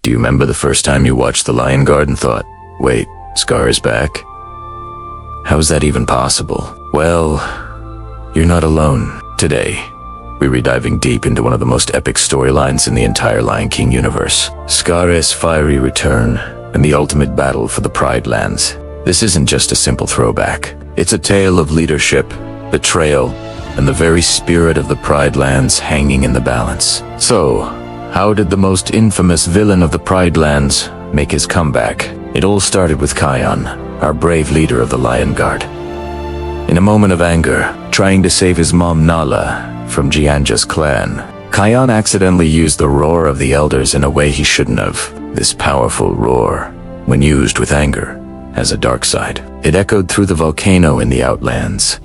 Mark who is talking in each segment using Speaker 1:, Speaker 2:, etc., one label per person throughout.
Speaker 1: Do you remember the first time you watched The Lion Guard and thought, wait, Scar is back? How is that even possible? Well, you're not alone. Today, we're rediving deep into one of the most epic storylines in the entire Lion King universe. Scar's fiery return and the ultimate battle for the Pride Lands. This isn't just a simple throwback. It's a tale of leadership, betrayal, and the very spirit of the Pride Lands hanging in the balance. So, how did the most infamous villain of the Pride Lands make his comeback? It all started with Kion, our brave leader of the Lion Guard. In a moment of anger, trying to save his mom Nala from Jianja's clan, Kion accidentally used the roar of the elders in a way he shouldn't have. This powerful roar, when used with anger, has a dark side. It echoed through the volcano in the Outlands,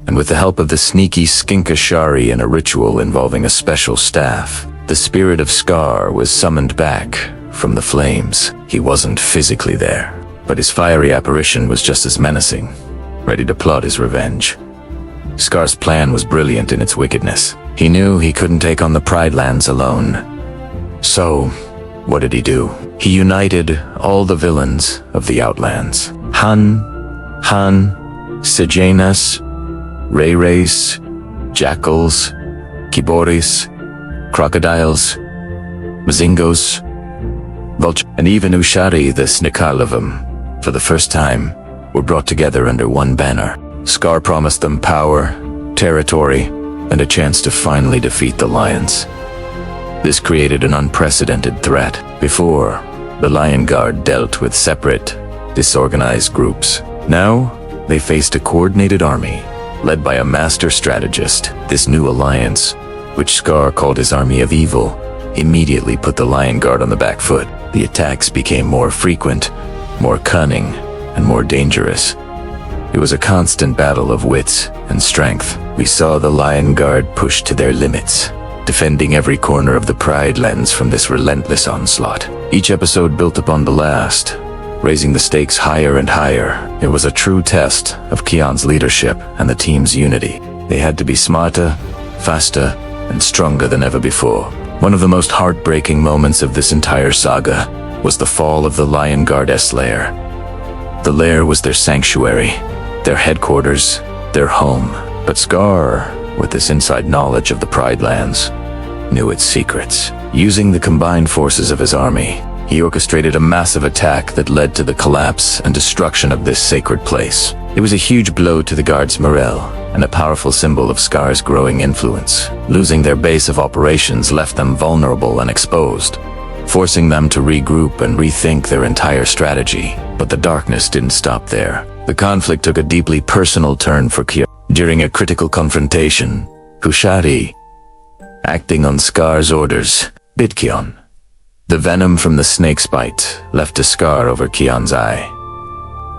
Speaker 1: and with the help of the sneaky Skinkashari in a ritual involving a special staff, the spirit of Scar was summoned back from the flames. He wasn't physically there, but his fiery apparition was just as menacing, ready to plot his revenge. Scar's plan was brilliant in its wickedness. He knew he couldn't take on the Pride Lands alone. So, what did he do? He united all the villains of the Outlands. Han, Sejanas, Ray-Rays, Jackals, Kiboris, Crocodiles, Mazingos, Vulture, and even Ushari the Snikalavam, for the first time, were brought together under one banner. Scar promised them power, territory, and a chance to finally defeat the lions. This created an unprecedented threat. Before, the Lion Guard dealt with separate, disorganized groups. Now, they faced a coordinated army, led by a master strategist. This new alliance, which Scar called his Army of Evil, immediately put the Lion Guard on the back foot. The attacks became more frequent, more cunning, and more dangerous. It was a constant battle of wits and strength. We saw the Lion Guard push to their limits, defending every corner of the Pride Lands from this relentless onslaught. Each episode built upon the last, raising the stakes higher and higher. It was a true test of Kion's leadership and the team's unity. They had to be smarter, faster, and stronger than ever before. One of the most heartbreaking moments of this entire saga was the fall of the Lion Guard's lair. The lair was their sanctuary, their headquarters, their home. But Scar, with this inside knowledge of the Pride Lands, knew its secrets. Using the combined forces of his army, he orchestrated a massive attack that led to the collapse and destruction of this sacred place. It was a huge blow to the Guard's morale, and a powerful symbol of Scar's growing influence. Losing their base of operations left them vulnerable and exposed, forcing them to regroup and rethink their entire strategy. But the darkness didn't stop there. The conflict took a deeply personal turn for Kion. During a critical confrontation, Ushari, acting on Scar's orders, bit Kion. The venom from the snake's bite left a scar over Kion's eye,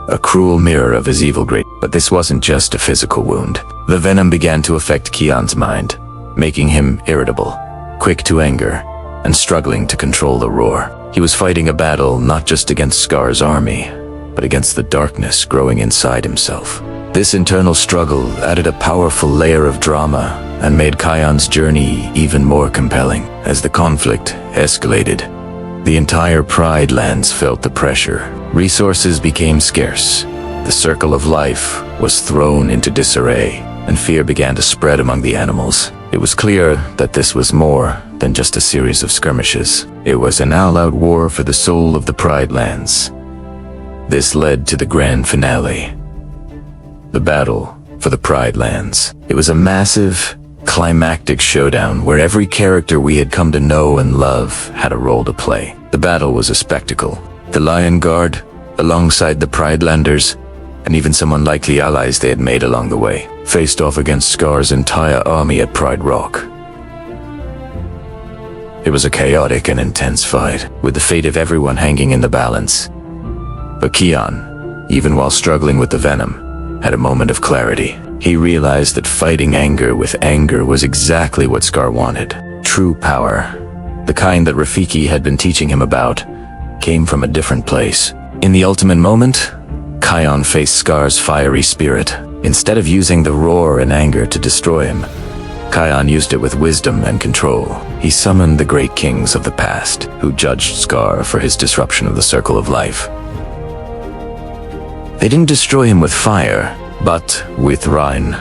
Speaker 1: a cruel mirror of his evil great. But this wasn't just a physical wound. The venom began to affect Kion's mind, making him irritable, quick to anger, and struggling to control the roar. He was fighting a battle not just against Scar's army, but against the darkness growing inside himself. This internal struggle added a powerful layer of drama and made Kion's journey even more compelling. As the conflict escalated, the entire Pride Lands felt the pressure. Resources became scarce. The circle of life was thrown into disarray, and fear began to spread among the animals. It was clear that this was more than just a series of skirmishes. It was an all-out war for the soul of the Pride Lands. This led to the grand finale, the battle for the Pride Lands. It was a massive, climactic showdown where every character we had come to know and love had a role to play. The battle was a spectacle. The Lion Guard, alongside the Pridelanders, and even some unlikely allies they had made along the way, faced off against Scar's entire army at Pride Rock. It was a chaotic and intense fight, with the fate of everyone hanging in the balance. But Kion, even while struggling with the venom, had a moment of clarity. He realized that fighting anger with anger was exactly what Scar wanted. True power, the kind that Rafiki had been teaching him about, came from a different place. In the ultimate moment, Kion faced Scar's fiery spirit. Instead of using the roar and anger to destroy him, Kion used it with wisdom and control. He summoned the great kings of the past, who judged Scar for his disruption of the circle of life. They didn't destroy him with fire, but with Rhine,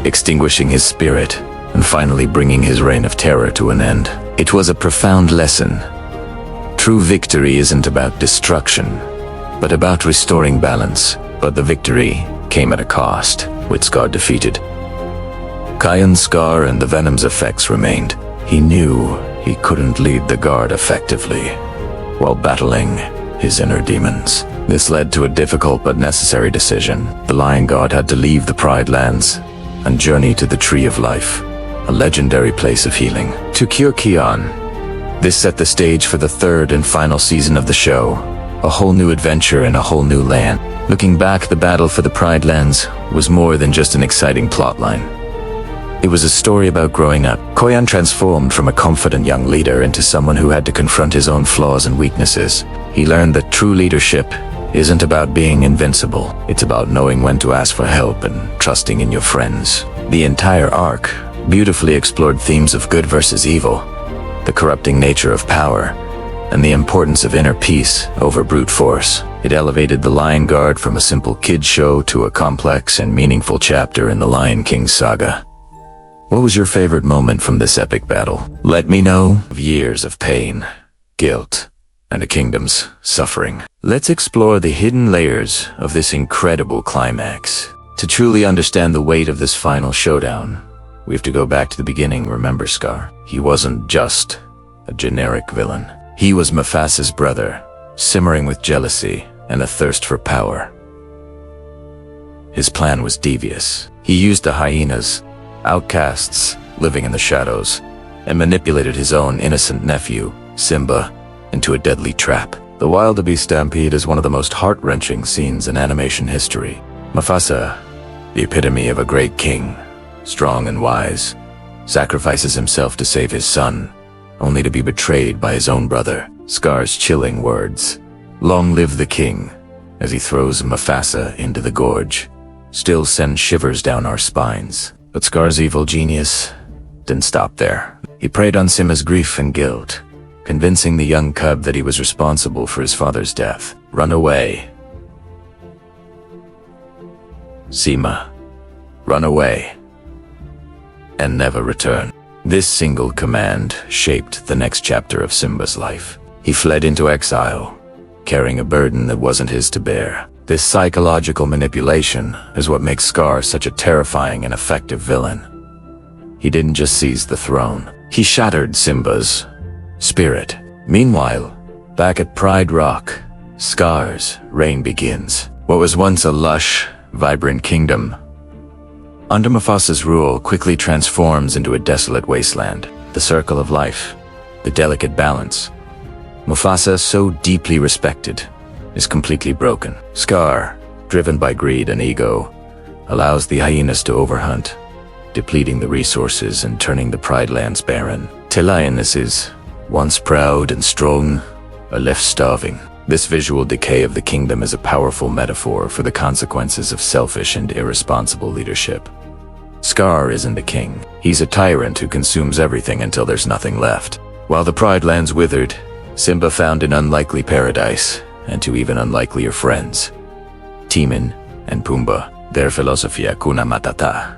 Speaker 1: extinguishing his spirit and finally bringing his reign of terror to an end. It was a profound lesson. True victory isn't about destruction, but about restoring balance. But the victory came at a cost, with Scar defeated. Kion's Scar and the Venom's effects remained. He knew he couldn't lead the guard effectively while battling his inner demons. This led to a difficult but necessary decision. The Lion God had to leave the Pride Lands and journey to the Tree of Life, a legendary place of healing, to cure Kion. This set the stage for the third and final season of the show, a whole new adventure in a whole new land. Looking back, the battle for the Pride Lands was more than just an exciting plotline. It was a story about growing up. Kion transformed from a confident young leader into someone who had to confront his own flaws and weaknesses. He learned that true leadership isn't about being invincible. It's about knowing when to ask for help and trusting in your friends. The entire arc beautifully explored themes of good versus evil, the corrupting nature of power, and the importance of inner peace over brute force. It elevated the Lion Guard from a simple kid show to a complex and meaningful chapter in the Lion King saga. What was your favorite moment from this epic battle? Let me know. Of years of pain, guilt, and a kingdom's suffering. Let's explore the hidden layers of this incredible climax. To truly understand the weight of this final showdown, we have to go back to the beginning. Remember Scar? He wasn't just a generic villain. He was Mufasa's brother, simmering with jealousy and a thirst for power. His plan was devious. He used the hyenas, outcasts living in the shadows, and manipulated his own innocent nephew, Simba, into a deadly trap. The wildebeest stampede is one of the most heart-wrenching scenes in animation history. Mufasa, the epitome of a great king, strong and wise, sacrifices himself to save his son, only to be betrayed by his own brother. Scar's chilling words, "Long live the king," as he throws Mufasa into the gorge, still send shivers down our spines. But Scar's evil genius didn't stop there. He preyed on Simba's grief and guilt, convincing the young cub that he was responsible for his father's death. Run away, Simba. Run away and never return. This single command shaped the next chapter of Simba's life. He fled into exile, carrying a burden that wasn't his to bear. This psychological manipulation is what makes Scar such a terrifying and effective villain. He didn't just seize the throne, he shattered Simba's spirit. Meanwhile, back at Pride Rock, Scar's reign begins. What was once a lush, vibrant kingdom, under Mufasa's rule, quickly transforms into a desolate wasteland. The circle of life, the delicate balance Mufasa so deeply respected, is completely broken. Scar, driven by greed and ego, allows the hyenas to overhunt, depleting the resources and turning the Pride Lands barren. Till lionesses, once proud and strong, are left starving. This visual decay of the kingdom is a powerful metaphor for the consequences of selfish and irresponsible leadership. Scar isn't a king. He's a tyrant who consumes everything until there's nothing left. While the Pride Lands withered, Simba found an unlikely paradise, and two even unlikelier friends, Timon and Pumbaa. Their philosophy, Hakuna Matata.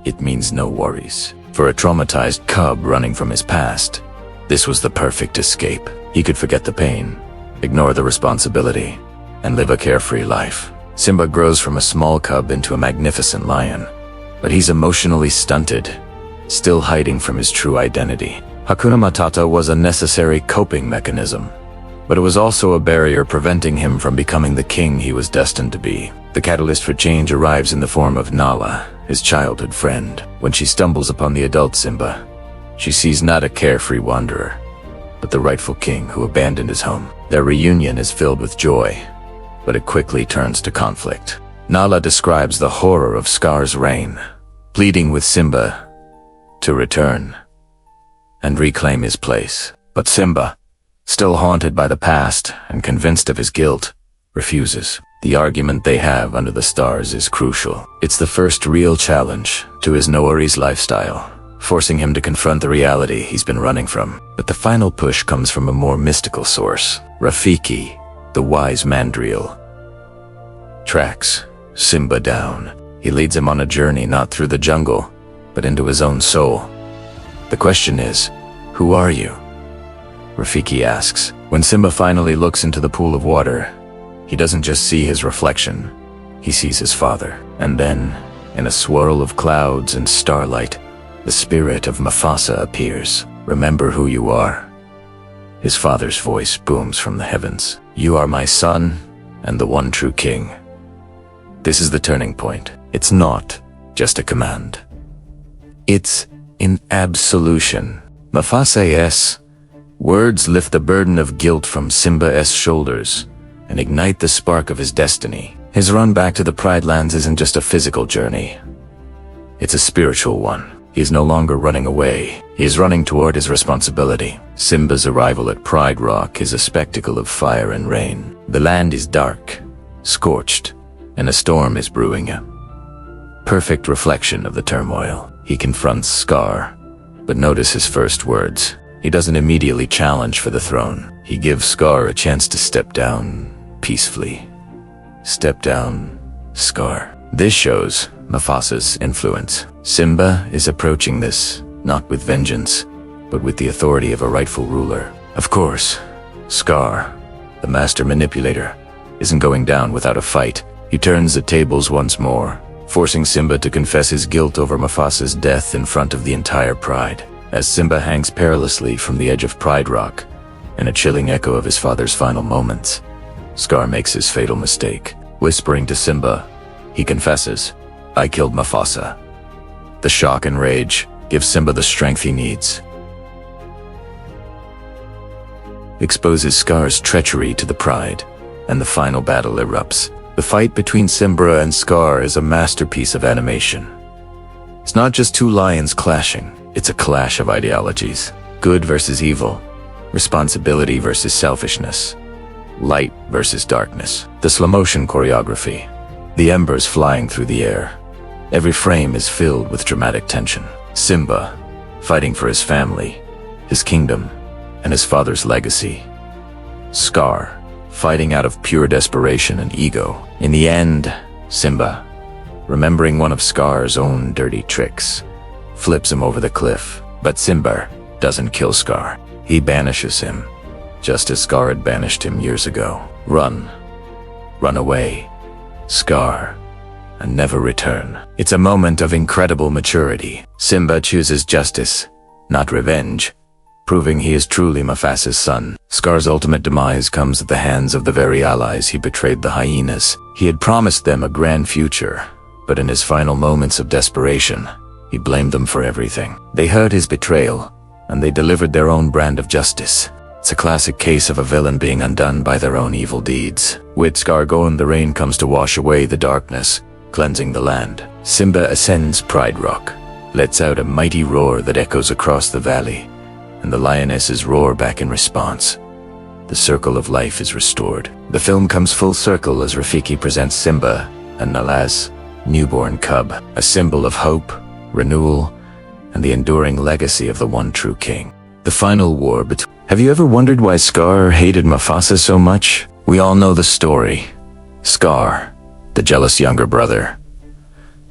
Speaker 1: It means no worries. For a traumatized cub running from his past, this was the perfect escape. He could forget the pain, ignore the responsibility, and live a carefree life. Simba grows from a small cub into a magnificent lion, but he's emotionally stunted, still hiding from his true identity. Hakuna Matata was a necessary coping mechanism, but it was also a barrier preventing him from becoming the king he was destined to be. The catalyst for change arrives in the form of Nala, his childhood friend. When she stumbles upon the adult Simba, she sees not a carefree wanderer, but the rightful king who abandoned his home. Their reunion is filled with joy, but it quickly turns to conflict. Nala describes the horror of Scar's reign, pleading with Simba to return and reclaim his place. But Simba, still haunted by the past and convinced of his guilt, refuses. The argument they have under the stars is crucial. It's the first real challenge to his no-worries lifestyle, forcing him to confront the reality he's been running from. But the final push comes from a more mystical source. Rafiki, the wise mandrill, tracks Simba down. He leads him on a journey not through the jungle, but into his own soul. The question is, who are you? Rafiki asks. When Simba finally looks into the pool of water, he doesn't just see his reflection, he sees his father. And then, in a swirl of clouds and starlight, the spirit of Mufasa appears. Remember who you are. His father's voice booms from the heavens. You are my son, and the one true king. This is the turning point. It's not just a command. It's an absolution. Mufasa's words lift the burden of guilt from Simba's shoulders and ignite the spark of his destiny. His run back to the Pride Lands isn't just a physical journey. It's a spiritual one. He is no longer running away. He is running toward his responsibility. Simba's arrival at Pride Rock is a spectacle of fire and rain. The land is dark, scorched, and a storm is brewing. A perfect reflection of the turmoil. He confronts Scar, but notice his first words. He doesn't immediately challenge for the throne. He gives Scar a chance to step down peacefully. Step down, Scar. This shows Mufasa's influence. Simba is approaching this, not with vengeance, but with the authority of a rightful ruler. Of course, Scar, the master manipulator, isn't going down without a fight. He turns the tables once more, forcing Simba to confess his guilt over Mufasa's death in front of the entire Pride. As Simba hangs perilously from the edge of Pride Rock, in a chilling echo of his father's final moments, Scar makes his fatal mistake. Whispering to Simba, he confesses, I killed Mufasa. The shock and rage give Simba the strength he needs. Exposes Scar's treachery to the Pride, and the final battle erupts. The fight between Simba and Scar is a masterpiece of animation. It's not just two lions clashing, it's a clash of ideologies. Good versus evil, responsibility versus selfishness, light versus darkness. The slow-motion choreography, the embers flying through the air. Every frame is filled with dramatic tension. Simba, fighting for his family, his kingdom, and his father's legacy. Scar, fighting out of pure desperation and ego. In the end, Simba, remembering one of Scar's own dirty tricks, flips him over the cliff. But Simba doesn't kill Scar. He banishes him, just as Scar had banished him years ago. Run away, Scar, and never return. It's a moment of incredible maturity. Simba chooses justice, not revenge, proving he is truly Mufasa's son. Scar's ultimate demise comes at the hands of the very allies he betrayed, the hyenas. He had promised them a grand future, but in his final moments of desperation, he blamed them for everything. They heard his betrayal, and they delivered their own brand of justice. It's a classic case of a villain being undone by their own evil deeds. With Scar gone, the rain comes to wash away the darkness, cleansing the land. Simba ascends Pride Rock, lets out a mighty roar that echoes across the valley, and the lionesses roar back in response. The circle of life is restored. The film comes full circle as Rafiki presents Simba and Nala's newborn cub, a symbol of hope, renewal, and the enduring legacy of the one true king. The final war between... Have you ever wondered why Scar hated Mufasa so much? We all know the story. Scar, the jealous younger brother,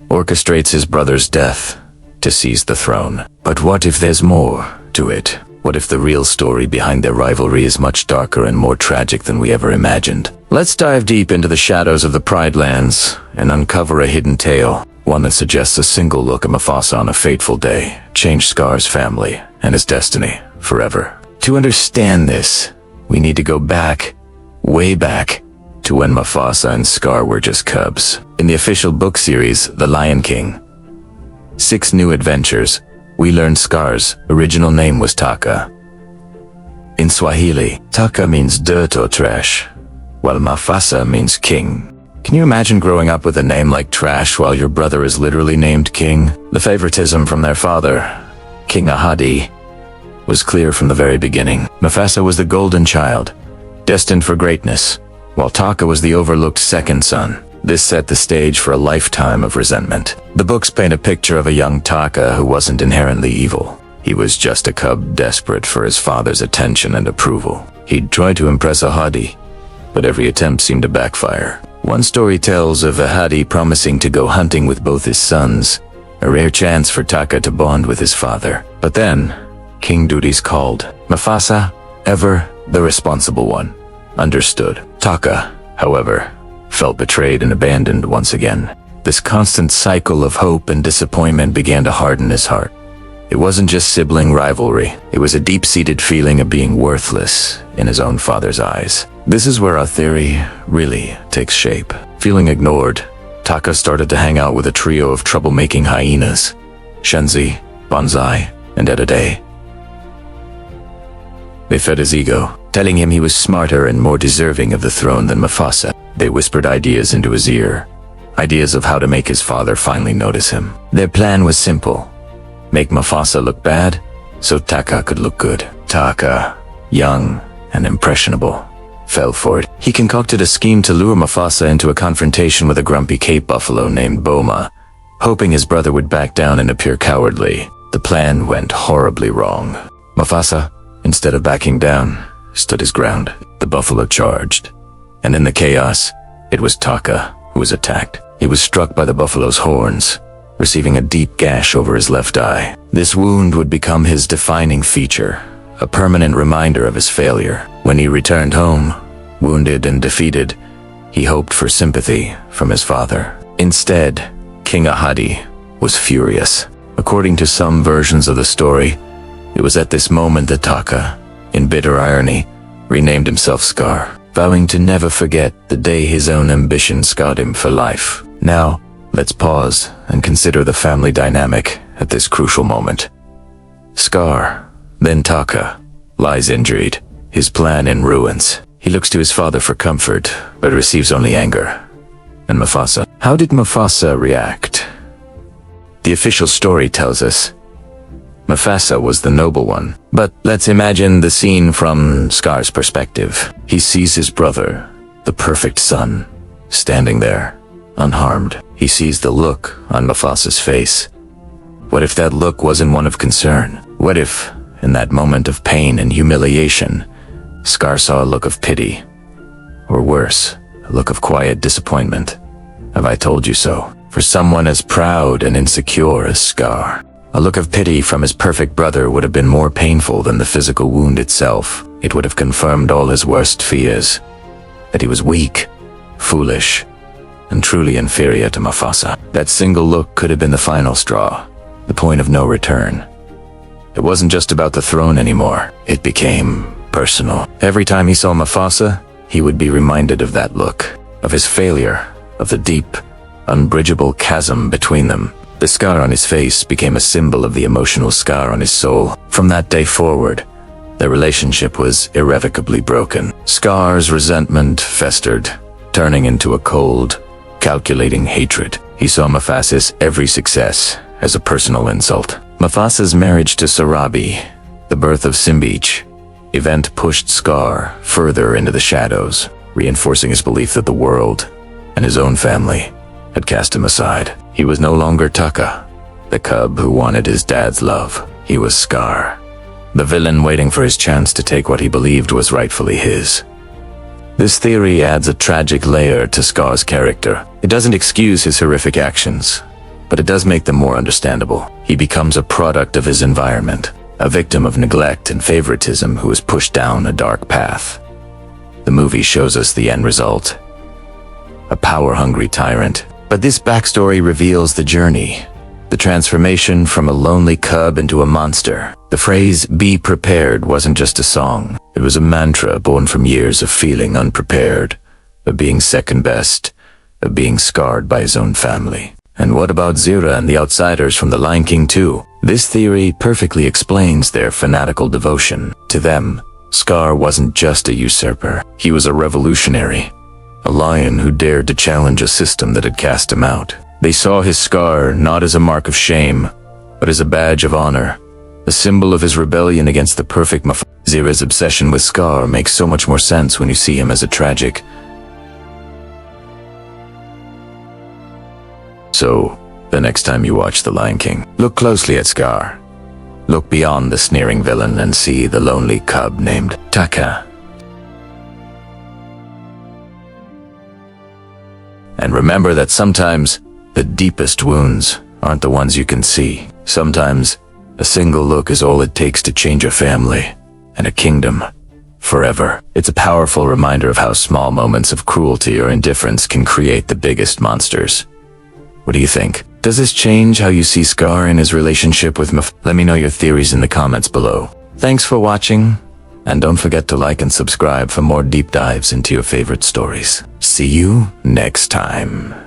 Speaker 1: orchestrates his brother's death to seize the throne. But what if there's more to it? What if the real story behind their rivalry is much darker and more tragic than we ever imagined? Let's dive deep into the shadows of the Pride Lands and uncover a hidden tale, one that suggests a single look at Mufasa on a fateful day changed Scar's family and his destiny forever. To understand this, we need to go back, way back, to when Mufasa and Scar were just cubs. In the official book series, The Lion King, 6 New Adventures, we learned Scar's original name was Taka. In Swahili, Taka means dirt or trash, while Mufasa means king. Can you imagine growing up with a name like Trash while your brother is literally named King? The favoritism from their father, King Ahadi, was clear from the very beginning. Mufasa was the golden child, destined for greatness, while Taka was the overlooked second son. This set the stage for a lifetime of resentment. The books paint a picture of a young Taka who wasn't inherently evil. He was just a cub desperate for his father's attention and approval. He'd tried to impress a Hadi, but every attempt seemed to backfire. One story tells of a Hadi promising to go hunting with both his sons, a rare chance for Taka to bond with his father. But then, King Duties called. Mufasa, ever the responsible one, understood. Taka, however, felt betrayed and abandoned once again. This constant cycle of hope and disappointment began to harden his heart. It wasn't just sibling rivalry, it was a deep-seated feeling of being worthless in his own father's eyes. This is where our theory really takes shape. Feeling ignored, Taka started to hang out with a trio of troublemaking hyenas, Shenzi, Banzai, and Edade. They fed his ego, telling him he was smarter and more deserving of the throne than Mufasa. They whispered ideas into his ear, ideas of how to make his father finally notice him. Their plan was simple: make Mufasa look bad, so Taka could look good. Taka, young and impressionable, fell for it. He concocted a scheme to lure Mufasa into a confrontation with a grumpy Cape buffalo named Boma, hoping his brother would back down and appear cowardly. The plan went horribly wrong. Mufasa, instead of backing down, stood his ground. The buffalo charged, and in the chaos, it was Taka who was attacked. He was struck by the buffalo's horns, receiving a deep gash over his left eye. This wound would become his defining feature, a permanent reminder of his failure. When he returned home, wounded and defeated, he hoped for sympathy from his father. Instead, King Ahadi was furious. According to some versions of the story, it was at this moment that Taka, in bitter irony, renamed himself Scar, vowing to never forget the day his own ambition scarred him for life. Now, let's pause and consider the family dynamic at this crucial moment. Scar, then Taka, lies injured, his plan in ruins. He looks to his father for comfort, but receives only anger. And Mufasa? How did Mufasa react? The official story tells us Mufasa was the noble one. But let's imagine the scene from Scar's perspective. He sees his brother, the perfect son, standing there, unharmed. He sees the look on Mufasa's face. What if that look wasn't one of concern? What if, in that moment of pain and humiliation, Scar saw a look of pity? Or worse, a look of quiet disappointment. Have I told you so? For someone as proud and insecure as Scar, a look of pity from his perfect brother would have been more painful than the physical wound itself. It would have confirmed all his worst fears, that he was weak, foolish, and truly inferior to Mufasa. That single look could have been the final straw, the point of no return. It wasn't just about the throne anymore. It became personal. Every time he saw Mufasa, he would be reminded of that look, of his failure, of the deep, unbridgeable chasm between them. The scar on his face became a symbol of the emotional scar on his soul. From that day forward, their relationship was irrevocably broken. Scar's resentment festered, turning into a cold, calculating hatred. He saw Mufasa's every success as a personal insult. Mufasa's marriage to Sarabi, the birth of Simbeach, event pushed Scar further into the shadows, reinforcing his belief that the world and his own family had cast him aside. He was no longer Taka, the cub who wanted his dad's love. He was Scar, the villain waiting for his chance to take what he believed was rightfully his. This theory adds a tragic layer to Scar's character. It doesn't excuse his horrific actions, but it does make them more understandable. He becomes a product of his environment, a victim of neglect and favoritism who is pushed down a dark path. The movie shows us the end result: a power-hungry tyrant. But this backstory reveals the journey, the transformation from a lonely cub into a monster. The phrase, "be prepared," wasn't just a song. It was a mantra born from years of feeling unprepared, of being second best, of being scarred by his own family. And what about Zira and the outsiders from The Lion King too? This theory perfectly explains their fanatical devotion. To them, Scar wasn't just a usurper. He was a revolutionary, a lion who dared to challenge a system that had cast him out. They saw his scar not as a mark of shame, but as a badge of honor, a symbol of his rebellion against the perfect Mufasa. Zira's obsession with Scar makes so much more sense when you see him as a tragic, So, the next time you watch The Lion King, look closely at Scar. Look beyond the sneering villain and see the lonely cub named Taka. And remember that sometimes the deepest wounds aren't the ones you can see. Sometimes a single look is all it takes to change a family and a kingdom forever. It's a powerful reminder of how small moments of cruelty or indifference can create the biggest monsters. What do you think? Does this change how you see Scar in his relationship with Let me know your theories in the comments below. Thanks for watching, and don't forget to like and subscribe for more deep dives into your favorite stories. See you next time.